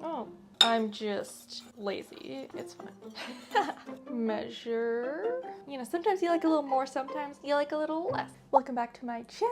Oh, I'm just lazy. It's fine. Measure. You know, sometimes you like a little more, sometimes you like a little less. Welcome back to my channel.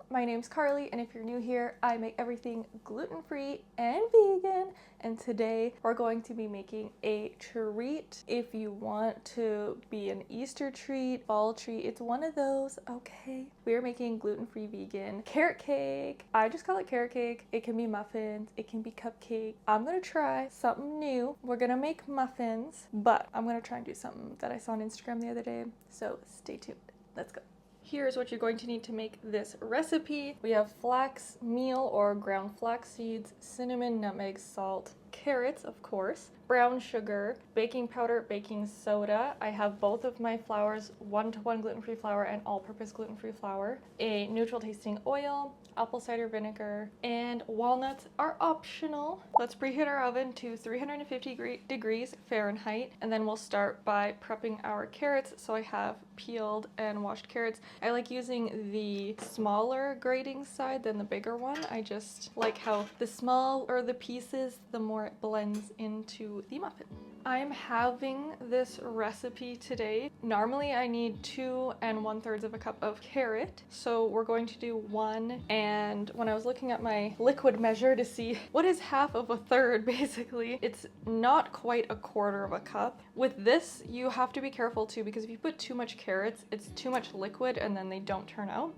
My name's Carly, and if you're new here, I make everything gluten-free and vegan. And today we're going to be making a treat. If you want to be an Easter treat, fall treat, it's one of those, okay? We're making gluten-free vegan carrot cake. I just call it carrot cake. It can be muffins, it can be cupcake. I'm gonna try something new. We're gonna make muffins, but I'm gonna try and do something that I saw on Instagram the other day. So stay tuned. Let's go. Here's what you're going to need to make this recipe. We have flax meal or ground flax seeds, cinnamon, nutmeg, salt, carrots, of course, brown sugar, baking powder, baking soda. I have both of my flours, 1-to-1 gluten-free flour and all-purpose gluten-free flour, a neutral tasting oil, apple cider vinegar, and walnuts are optional. Let's preheat our oven to 350 degrees Fahrenheit, and then we'll start by prepping our carrots. So I have peeled and washed carrots. I like using the smaller grating side than the bigger one. I just like how the smaller the pieces, the more it blends into the muffin. I'm having this recipe today. Normally I need 2 1/3 of a cup of carrot. So we're going to do 1, and when I was looking at my liquid measure to see what is half of a third, basically, it's not quite 1/4 of a cup. With this, you have to be careful too, because if you put too much carrots, it's too much liquid and then they don't turn out.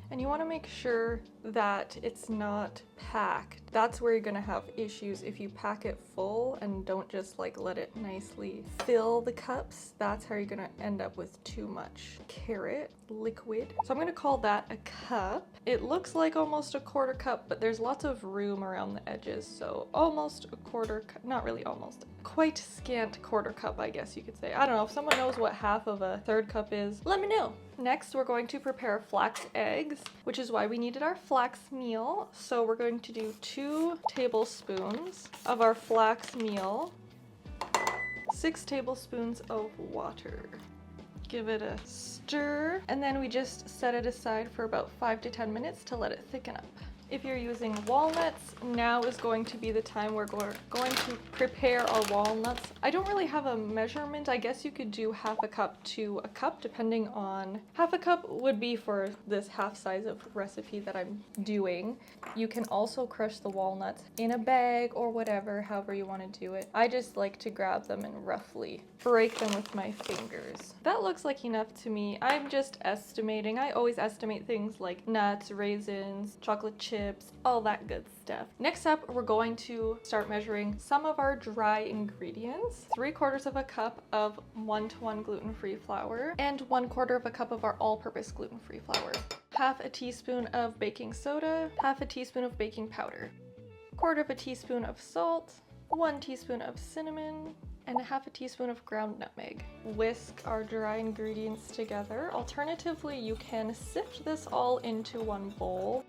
And you want to make sure that it's not packed. That's where you're gonna have issues if you pack it full and don't just like let it nicely fill the cups. That's how you're gonna end up with too much carrot liquid. So I'm gonna call that a cup. It looks like almost 1/4 cup, but there's lots of room around the edges. So almost 1/4 cup, not really almost, quite scant 1/4 cup, I guess you could say. I don't know, if someone knows what half of a third cup is, let me know. Next, we're going to prepare flax eggs, which is why we needed our flax meal. So we're going to do 2 tablespoons of our flax meal, 6 tablespoons of water. Give it a stir, and then we just set it aside for about 5 to 10 minutes to let it thicken up. If you're using walnuts, now is going to be the time we're going to prepare our walnuts. I don't really have a measurement. I guess you could do 1/2 cup to a cup, depending on. 1/2 cup would be for this half size of recipe that I'm doing. You can also crush the walnuts in a bag or whatever, however you want to do it. I just like to grab them and roughly break them with my fingers. That looks like enough to me. I'm just estimating. I always estimate things like nuts, raisins, chocolate chips, all that good stuff. Next up, we're going to start measuring some of our dry ingredients. 3/4 of a cup of 1-to-1 gluten-free flour and 1/4 of a cup of our all-purpose gluten-free flour. 1/2 teaspoon of baking soda, 1/2 teaspoon of baking powder, 1/4 teaspoon of salt, 1 teaspoon of cinnamon, and 1/2 teaspoon of ground nutmeg. Whisk our dry ingredients together. Alternatively, you can sift this all into one bowl.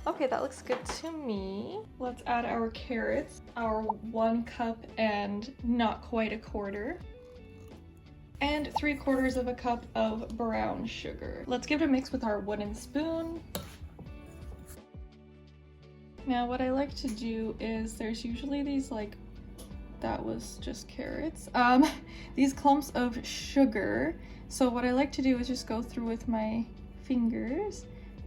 Okay, that looks good to me. Let's add our carrots, our 1 cup and not quite 1/4. And 3/4 of a cup of brown sugar. Let's give it a mix with our wooden spoon. Now what I like to do is, there's usually these that was just carrots. These clumps of sugar. So what I like to do is just go through with my fingers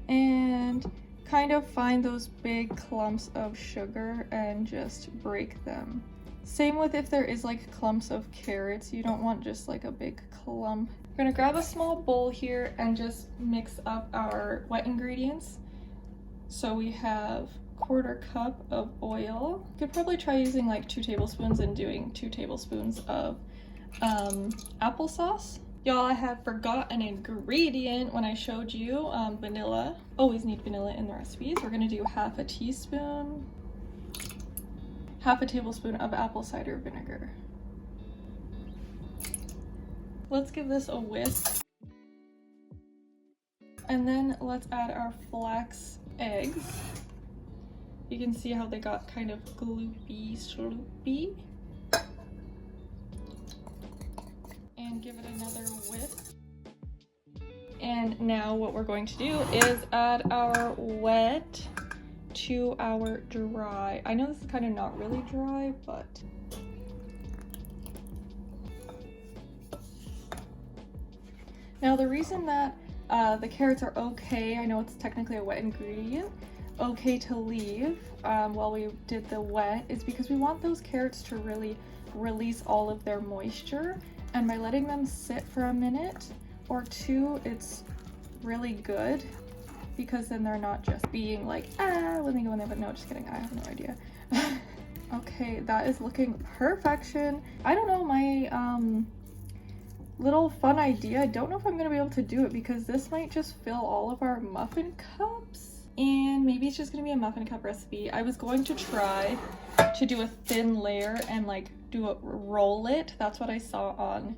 and kind of find those big clumps of sugar and just break them. Same with if there is clumps of carrots. You don't want just a big clump. We're gonna grab a small bowl here and just mix up our wet ingredients. So we have 1/4 cup of oil. You could probably try using 2 tablespoons and doing 2 tablespoons of applesauce. Y'all, I had forgot an ingredient when I showed you, vanilla. Always need vanilla in the recipes. We're gonna do 1/2 teaspoon, 1/2 tablespoon of apple cider vinegar. Let's give this a whisk. And then let's add our flax eggs. You can see how they got kind of gloopy, sloopy. And give it another whisk. And now what we're going to do is add our wet to our dry. I know this is kind of not really dry, but now the reason that the carrots are okay, I know it's technically a wet ingredient, okay to leave while we did the wet, is because we want those carrots to really release all of their moisture, and by letting them sit for a minute or two, it's really good because then they're not just being like, when they go in there, but no, just kidding, I have no idea. Okay, that is looking perfection. I don't know, my little fun idea, I don't know if I'm gonna be able to do it because this might just fill all of our muffin cups, and maybe it's just gonna be a muffin cup recipe. I was going to try to do a thin layer and like roll it. That's what I saw on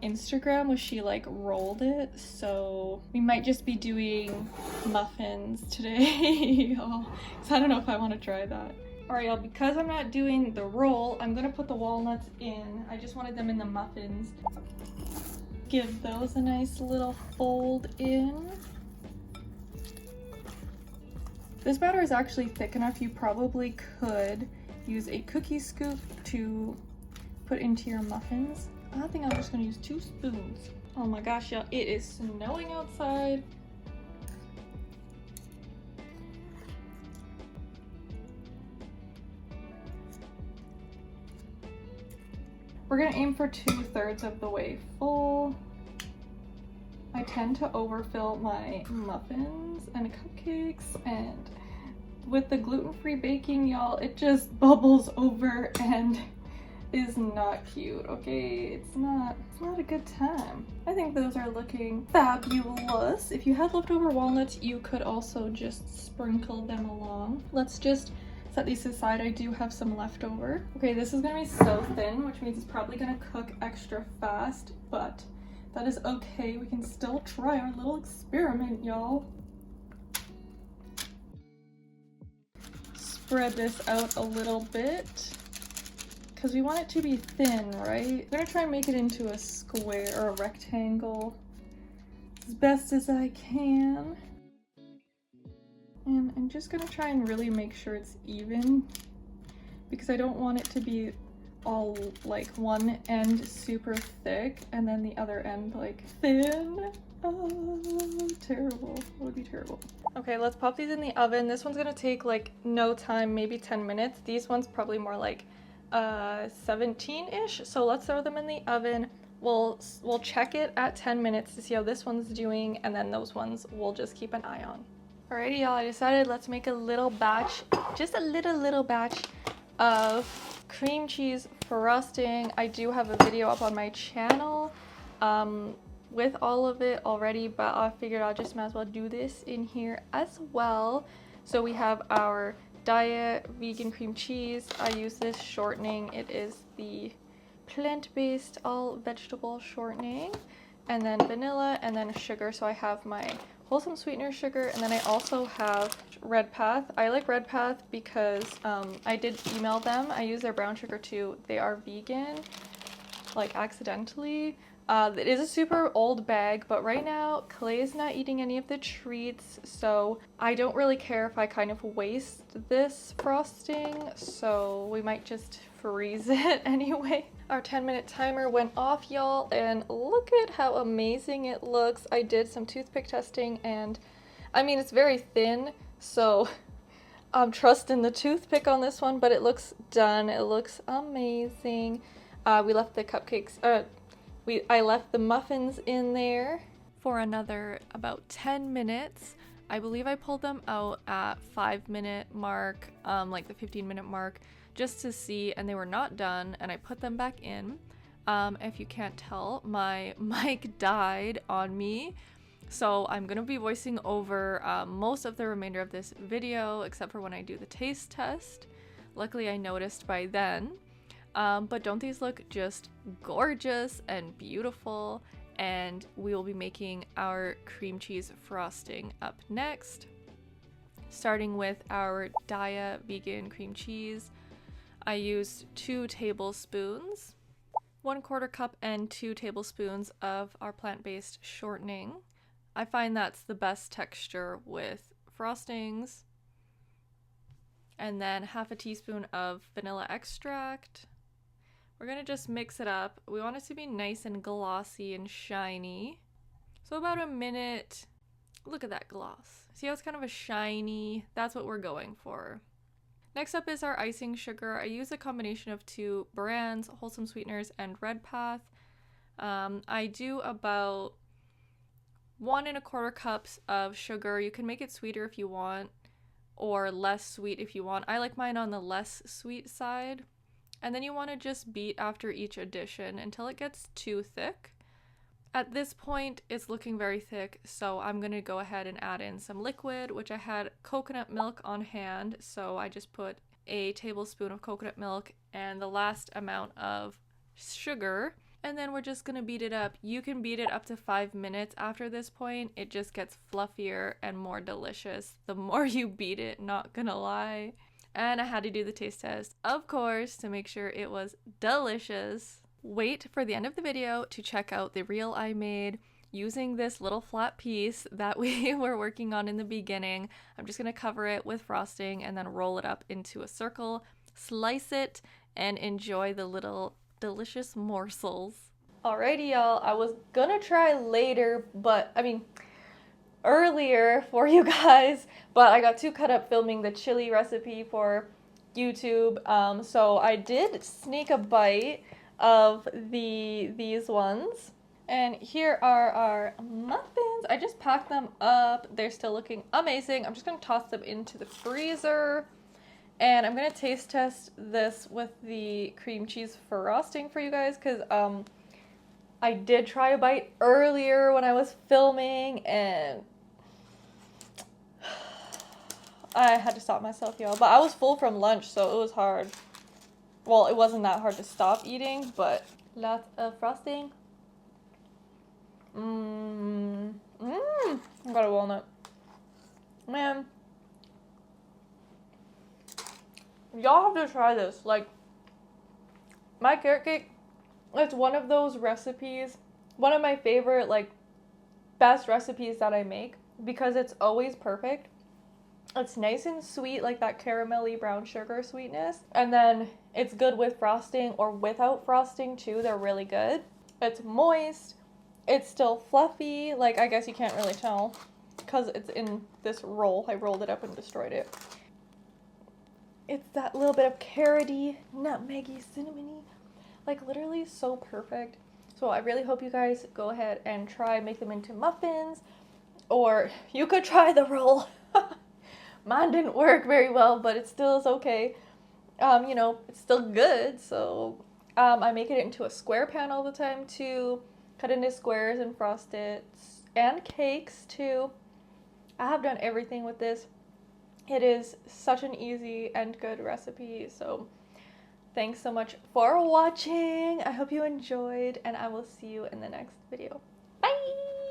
Instagram, was she like rolled it, so we might just be doing muffins today. Oh, so I don't know if I want to try that. Alright y'all, because I'm not doing the roll, I'm gonna put the walnuts in. I just wanted them in the muffins. Give those a nice little fold in. This batter is actually thick enough, you probably could use a cookie scoop to put into your muffins. I think I'm just gonna use 2 spoons. Oh my gosh, y'all, it is snowing outside. We're gonna aim for 2/3 of the way full. I tend to overfill my muffins and cupcakes, and with the gluten-free baking, y'all, it just bubbles over and is not cute, okay? It's not a good time. I think those are looking fabulous. If you had leftover walnuts, you could also just sprinkle them along. Let's just set these aside. I do have some leftover. Okay, this is gonna be so thin, which means it's probably gonna cook extra fast, but that is okay. We can still try our little experiment, y'all. Spread this out a little bit because we want it to be thin, right? I'm gonna try and make it into a square or a rectangle as best as I can. And I'm just gonna try and really make sure it's even because I don't want it to be all like one end super thick and then the other end like thin. Oh, terrible. That would be terrible. Okay, let's pop these in the oven. This one's gonna take like no time, maybe 10 minutes. These ones probably more like 17-ish. So let's throw them in the oven. We'll check it at 10 minutes to see how this one's doing, and then those ones we'll just keep an eye on. Alrighty, y'all, I decided let's make a little batch, just a little batch of cream cheese frosting. I do have a video up on my channel with all of it already, but I figured I just might as well do this in here as well. So we have our diet vegan cream cheese. I use this shortening. It is the plant-based all vegetable shortening, and then vanilla, and then sugar. So I have my wholesome sweetener sugar, and then I also have Red Path. I like Red Path because I did email them. I use their brown sugar too. They are vegan, like accidentally. It is a super old bag, but right now Clay is not eating any of the treats, so I don't really care if I kind of waste this frosting, so we might just freeze it anyway. Our 10-minute timer went off, y'all, and look at how amazing it looks. I did some toothpick testing, and I mean, it's very thin, so I'm trusting the toothpick on this one, but it looks done. It looks amazing. We left the cupcakes, I left the muffins in there for another about 10 minutes. I believe I pulled them out at 5-minute mark, like the 15-minute mark, just to see, and they were not done, and I put them back in. If you can't tell, my mic died on me, so I'm gonna be voicing over most of the remainder of this video, except for when I do the taste test. Luckily I noticed by then. But don't these look just gorgeous and beautiful? And we will be making our cream cheese frosting up next. Starting with our Daya vegan cream cheese, I used 2 tablespoons, 1/4 cup and 2 tablespoons of our plant-based shortening. I find that's the best texture with frostings. and then half a teaspoon of vanilla extract. We're gonna just mix it up. We want it to be nice and glossy and shiny. So about a minute. Look at that gloss. See how it's kind of a shiny? That's what we're going for. Next up is our icing sugar. I use a combination of 2 brands, Wholesome Sweeteners and Red Path. I do about 1 1/4 cups of sugar. You can make it sweeter if you want, or less sweet if you want. I like mine on the less sweet side. And then you want to just beat after each addition until it gets too thick. At this point, it's looking very thick, so I'm going to go ahead and add in some liquid, which I had coconut milk on hand, so I just put a tablespoon of coconut milk and the last amount of sugar, and then we're just going to beat it up. You can beat it up to 5 minutes after this point. It just gets fluffier and more delicious the more you beat it, not gonna lie. And I had to do the taste test, of course, to make sure it was delicious. Wait for the end of the video to check out the reel I made using this little flat piece that we were working on in the beginning. I'm just going to cover it with frosting and then roll it up into a circle, slice it, and enjoy the little delicious morsels. Alrighty, y'all. I was gonna try later, earlier for you guys, but I got too caught up filming the chili recipe for YouTube. So I did sneak a bite of these ones, and here are our muffins. I just packed them up. They're still looking amazing. I'm just gonna toss them into the freezer, and I'm gonna taste test this with the cream cheese frosting for you guys, because I did try a bite earlier when I was filming and I had to stop myself, y'all. But I was full from lunch, so it was hard. Well, it wasn't that hard to stop eating, but lots of frosting. I got a walnut. Man. Y'all have to try this. Like, my carrot cake, it's one of those recipes, one of my favorite, like, best recipes that I make, because it's always perfect. It's nice and sweet, like that caramelly brown sugar sweetness. And then it's good with frosting or without frosting too. They're really good. It's moist. It's still fluffy. Like, I guess you can't really tell because it's in this roll. I rolled it up and destroyed it. It's that little bit of carroty, nutmeggy, cinnamony. Like, literally so perfect. So I really hope you guys go ahead and make them into muffins. Or you could try the roll. Mine didn't work very well, but it still is okay. You know, it's still good. So I make it into a square pan all the time too. Cut into squares and frost it. And cakes too. I have done everything with this. It is such an easy and good recipe. So thanks so much for watching. I hope you enjoyed, and I will see you in the next video. Bye!